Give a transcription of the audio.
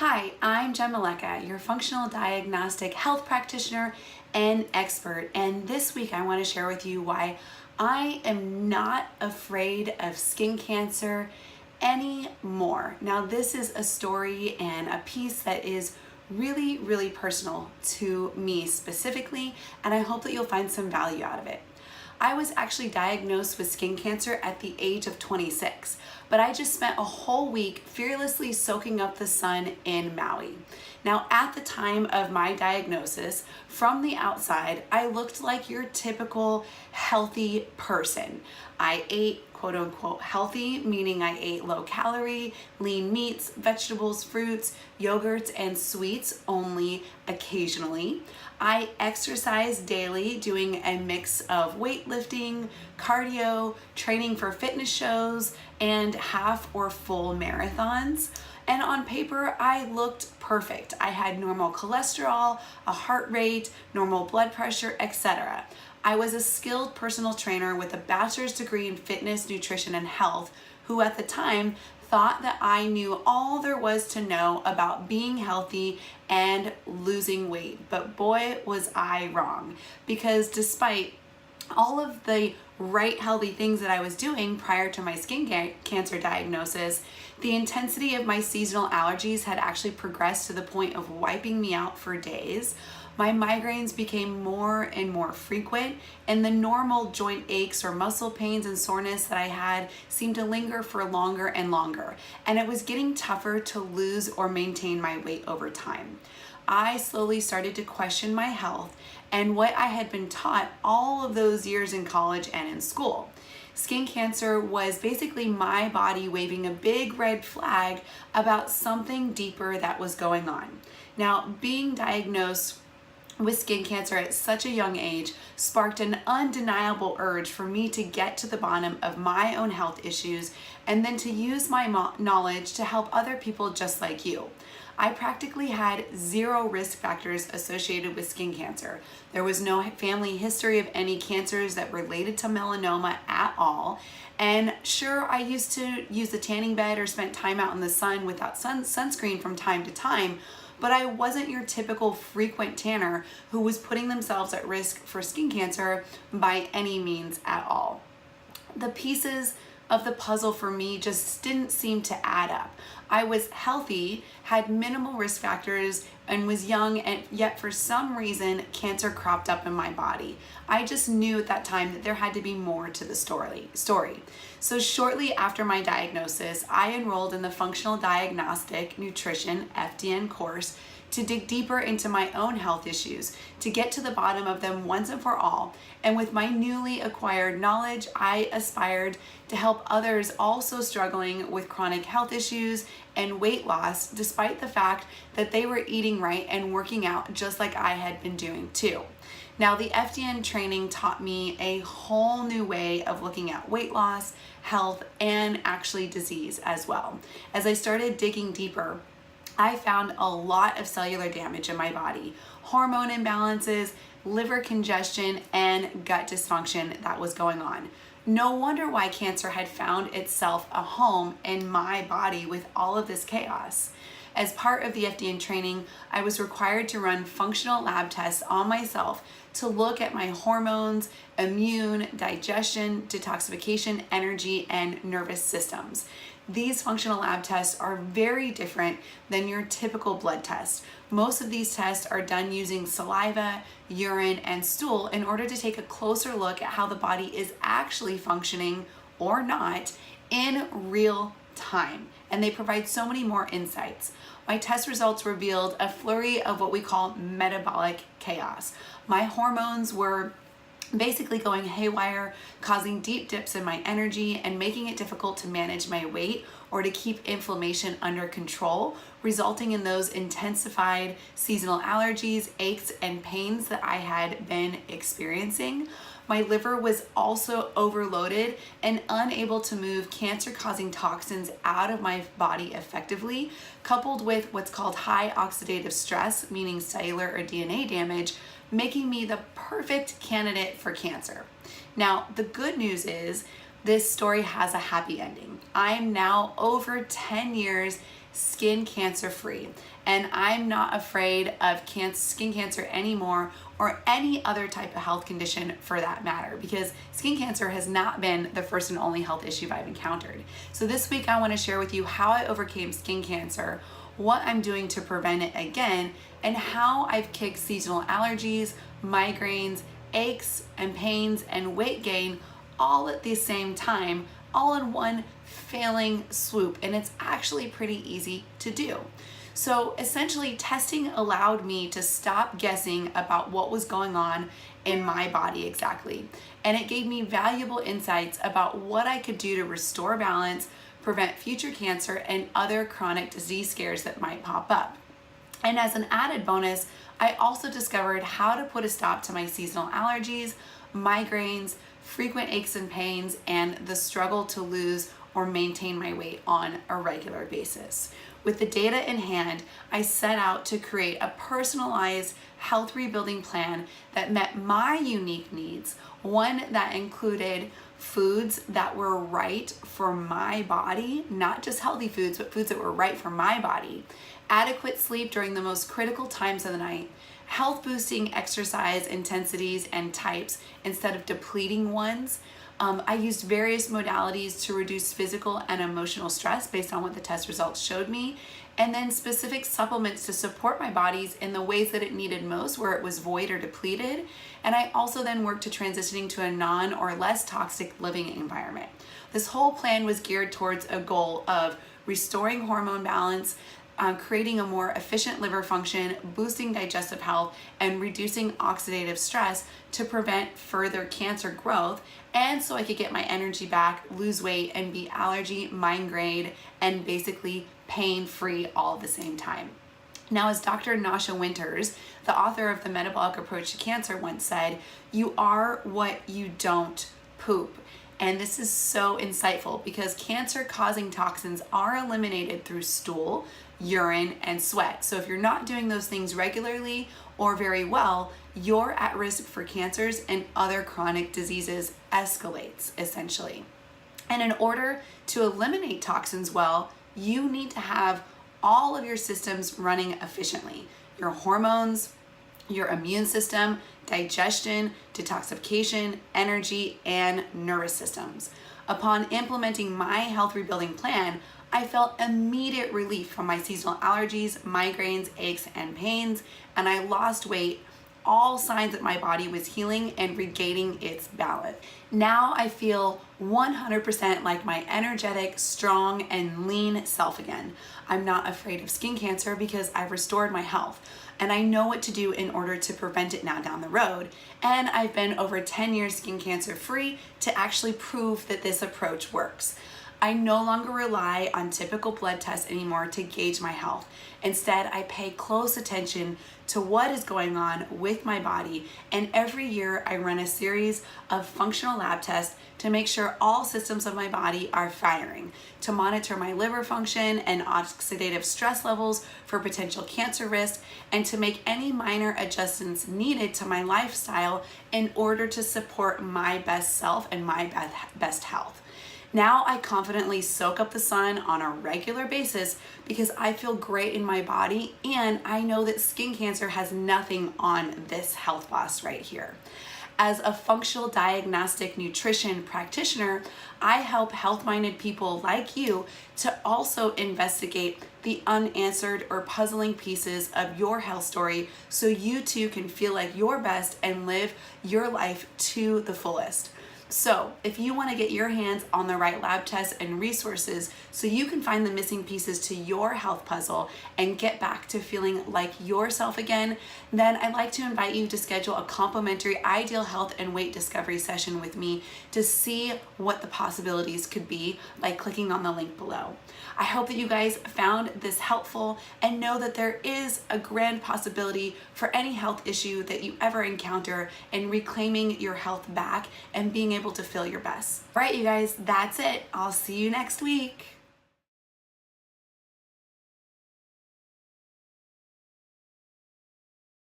Hi, I'm Jenn, your functional diagnostic health practitioner and expert. And this week I want to share with you why I am not afraid of skin cancer anymore. Now, this is a story and a piece that is really personal to me specifically, and I hope that you'll find some value out of it. I was actually diagnosed with skin cancer at the age of 26, but I just spent a whole week fearlessly soaking up the sun in Maui. Now, at the time of my diagnosis, from the outside, I looked like your typical healthy person. I ate quote unquote healthy, meaning I ate low calorie, lean meats, vegetables, fruits, yogurts, and sweets only occasionally. I exercised daily, doing a mix of weightlifting, cardio, training for fitness shows, and half or full marathons. And on paper, I looked perfect. I had normal cholesterol, a heart rate, normal blood pressure, etc. I was a skilled personal trainer with a bachelor's degree in fitness, nutrition, and health, who at the time thought that I knew all there was to know about being healthy and losing weight. But boy, was I wrong, because despite all of the right healthy things that I was doing prior to my skin cancer diagnosis, the intensity of my seasonal allergies had actually progressed to the point of wiping me out for days. My migraines became more and more frequent, and the normal joint aches or muscle pains and soreness that I had seemed to linger for longer and longer, and it was getting tougher to lose or maintain my weight over time. I slowly started to question my health and what I had been taught all of those years in college and in school. Skin cancer was basically my body waving a big red flag about something deeper that was going on. Now, being diagnosed with skin cancer at such a young age sparked an undeniable urge for me to get to the bottom of my own health issues and then to use my knowledge to help other people just like you. I practically had zero risk factors associated with skin cancer. There was no family history of any cancers that related to melanoma at all. And sure, I used to use the tanning bed or spent time out in the sun without sunscreen from time to time, but I wasn't your typical frequent tanner who was putting themselves at risk for skin cancer by any means at all. The pieces of the puzzle for me just didn't seem to add up. I was healthy, had minimal risk factors, and was young, and yet for some reason, cancer cropped up in my body. I just knew at that time that there had to be more to the story. So shortly after my diagnosis, I enrolled in the Functional Diagnostic Nutrition (FDN) course to dig deeper into my own health issues, to get to the bottom of them once and for all. And with my newly acquired knowledge, I aspired to help others also struggling with chronic health issues and weight loss, despite the fact that they were eating right and working out just like I had been doing too. Now, the FDN training taught me a whole new way of looking at weight loss, health, and actually disease as well. As I started digging deeper, I found a lot of cellular damage in my body, hormone imbalances, liver congestion, and gut dysfunction that was going on. No wonder why cancer had found itself a home in my body with all of this chaos. As part of the FDN training, I was required to run functional lab tests on myself to look at my hormones, immune, digestion, detoxification, energy, and nervous systems. These functional lab tests are very different than your typical blood test. Most of these tests are done using saliva, urine, and stool in order to take a closer look at how the body is actually functioning or not in real time. And they provide so many more insights. My test results revealed a flurry of what we call metabolic chaos. My hormones were basically going haywire, causing deep dips in my energy and making it difficult to manage my weight or to keep inflammation under control, resulting in those intensified seasonal allergies, aches, and pains that I had been experiencing. My liver was also overloaded and unable to move cancer-causing toxins out of my body effectively, coupled with what's called high oxidative stress, meaning cellular or DNA damage, making me the perfect candidate for cancer. Now, the good news is this story has a happy ending. I am now over 10 years skin cancer free. And I'm not afraid of skin cancer anymore, or any other type of health condition for that matter, because skin cancer has not been the first and only health issue I've encountered. So this week I want to share with you how I overcame skin cancer, what I'm doing to prevent it again, and how I've kicked seasonal allergies, migraines, aches and pains, and weight gain all at the same time, all in one failing swoop. And it's actually pretty easy to do. So essentially, testing allowed me to stop guessing about what was going on in my body exactly. And it gave me valuable insights about what I could do to restore balance, prevent future cancer, and other chronic disease scares that might pop up. And as an added bonus, I also discovered how to put a stop to my seasonal allergies, migraines, frequent aches and pains, and the struggle to lose or maintain my weight on a regular basis. With the data in hand, I set out to create a personalized health rebuilding plan that met my unique needs, one that included foods that were right for my body, not just healthy foods, but foods that were right for my body, adequate sleep during the most critical times of the night, health boosting exercise intensities and types instead of depleting ones. I used various modalities to reduce physical and emotional stress based on what the test results showed me, and then specific supplements to support my bodies in the ways that it needed most, where it was void or depleted. And I also then worked to transitioning to a non or less toxic living environment. This whole plan was geared towards a goal of restoring hormone balance, creating a more efficient liver function, boosting digestive health, and reducing oxidative stress to prevent further cancer growth, and so I could get my energy back, lose weight, and be allergy, migraine, and basically pain-free all at the same time. Now, as Dr. Nasha Winters, the author of The Metabolic Approach to Cancer, once said, "You are what you don't poop." And this is so insightful because cancer-causing toxins are eliminated through stool, urine, and sweat. So if you're not doing those things regularly or very well, you're at risk for cancers and other chronic diseases escalates, essentially. And in order to eliminate toxins well, you need to have all of your systems running efficiently. Your hormones, your immune system, digestion, detoxification, energy, and nervous systems. Upon implementing my health rebuilding plan, I felt immediate relief from my seasonal allergies, migraines, aches, and pains, and I lost weight, all signs that my body was healing and regaining its balance. Now I feel 100% like my energetic, strong, and lean self again. I'm not afraid of skin cancer because I've restored my health, and I know what to do in order to prevent it now down the road. And I've been over 10 years skin cancer free to actually prove that this approach works. I no longer rely on typical blood tests anymore to gauge my health. Instead, I pay close attention to what is going on with my body, and every year I run a series of functional lab tests to make sure all systems of my body are firing, to monitor my liver function and oxidative stress levels for potential cancer risk, and to make any minor adjustments needed to my lifestyle in order to support my best self and my best health. Now I confidently soak up the sun on a regular basis because I feel great in my body, and I know that skin cancer has nothing on this health boss right here. As a functional diagnostic nutrition practitioner, I help health-minded people like you to also investigate the unanswered or puzzling pieces of your health story so you too can feel like your best and live your life to the fullest. So if you want to get your hands on the right lab tests and resources so you can find the missing pieces to your health puzzle and get back to feeling like yourself again, then I'd like to invite you to schedule a complimentary Ideal Health and Weight Discovery session with me to see what the possibilities could be by clicking on the link below. I hope that you guys found this helpful and know that there is a grand possibility for any health issue that you ever encounter in reclaiming your health back and being able to feel your best. All right, you guys, that's it. I'll see you next week.